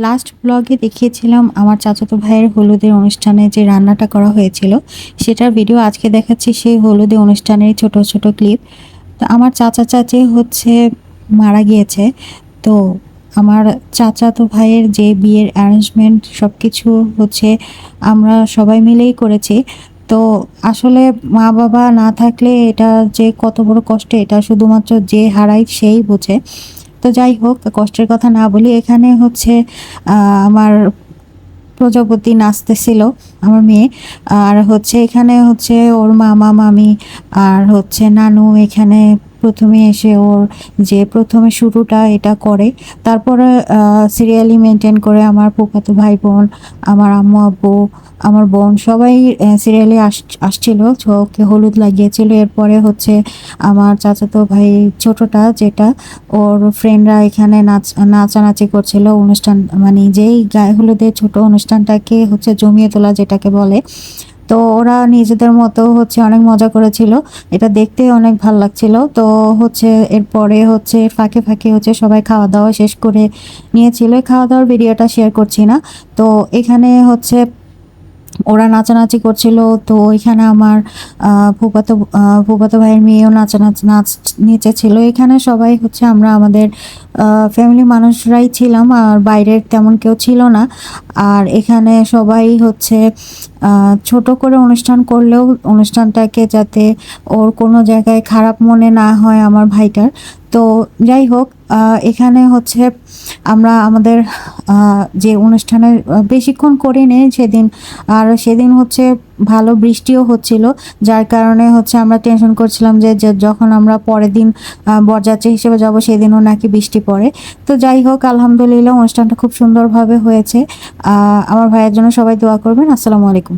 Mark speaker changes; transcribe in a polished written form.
Speaker 1: Last ব্লগে দেখিয়েছিলাম আমার চাচাতো ভাইয়ের হলুদের অনুষ্ঠানে যে রান্নাটা করা হয়েছিল সেটার ভিডিও আজকে দেখাচ্ছি সেই হলুদের অনুষ্ঠানের ছোট ছোট ক্লিপ। তো আমার চাচা চাচি হচ্ছে মারা গিয়েছে। তো আমার চাচাতো ভাইয়ের যে বিয়ের অ্যারেঞ্জমেন্ট সব কিছু হচ্ছে আমরা সবাই মিলেই করেছি। তো আসলে মা বাবা না থাকলে এটা যে কত বড় কষ্ট এটা শুধুমাত্র যে হারায় সেই বোঝে। তো যাই হোক, কষ্টের কথা না বলি, এখানে হচ্ছে আমার প্রজাপতি নাচতেছিল, আমার মেয়ে। আর হচ্ছে এখানে হচ্ছে ওর মামা মামি আর হচ্ছে নানু এখানে প্রথমে এসে ওর যে প্রথমে শুরুটা এটা করে। তারপরে সিরিয়ালি মেনটেন করে আমার ফুফাতো ভাই বোন, আমার আম্মু আব্বু, আমার বোন সবাই সিরিয়ালি আসছিল, ওকে হলুদ লাগিয়েছিল। এরপরে হচ্ছে আমার চাচাতো ভাই ছোটটা যেটা, ওর ফ্রেন্ডরা এখানে নাচানাচি করছিল। অনুষ্ঠান মানে যেই গায়ে হলুদের ছোট অনুষ্ঠানটাকে হচ্ছে জমিয়ে তোলা যেটাকে বলে। তো ওরা নিজেদের মতো হচ্ছে অনেক মজা করেছিল, এটা দেখতে অনেক ভাল লাগছিল। তো হচ্ছে এরপরে হচ্ছে ফাঁকে ফাঁকে হচ্ছে সবাই খাওয়া দাওয়া শেষ করে নিয়েছিল, খাওয়া দাওয়ার ভিডিওটা শেয়ার করছি না। তো এখানে হচ্ছে ওরা নাচানাচি করছিল। তো ওইখানে আমার ফুফাতো ভাইয়ের মেয়েও নাচ নেচেছিল। এখানে সবাই হচ্ছে আমরা আমাদের ফ্যামিলি মানুষরাই ছিলাম, আর বাইরের তেমন কেউ ছিল না। আর এখানে সবাই হচ্ছে ছোট করে অনুষ্ঠান করলেও অনুষ্ঠানটাকে যাতে ওর কোনো জায়গায় খারাপ মনে না হয় আমার ভাইটার। তো যাই হোক, এখানে হচ্ছে আমরা আমাদের যে অনুষ্ঠানের বেশিক্ষণ করিনি সেদিন। আর সেদিন হচ্ছে ভালো বৃষ্টিও হচ্ছিল, যার কারণে হচ্ছে আমরা টেনশন করছিলাম যে যখন আমরা পরের দিন বরযাত্রী হিসেবে যাব সেদিনও নাকি বৃষ্টি পড়ে। তো যাই হোক, আলহামদুলিল্লাহ অনুষ্ঠানটা খুব সুন্দরভাবে হয়েছে। আমার ভাইয়ের জন্য সবাই দোয়া করবেন। আসসালামু আলাইকুম।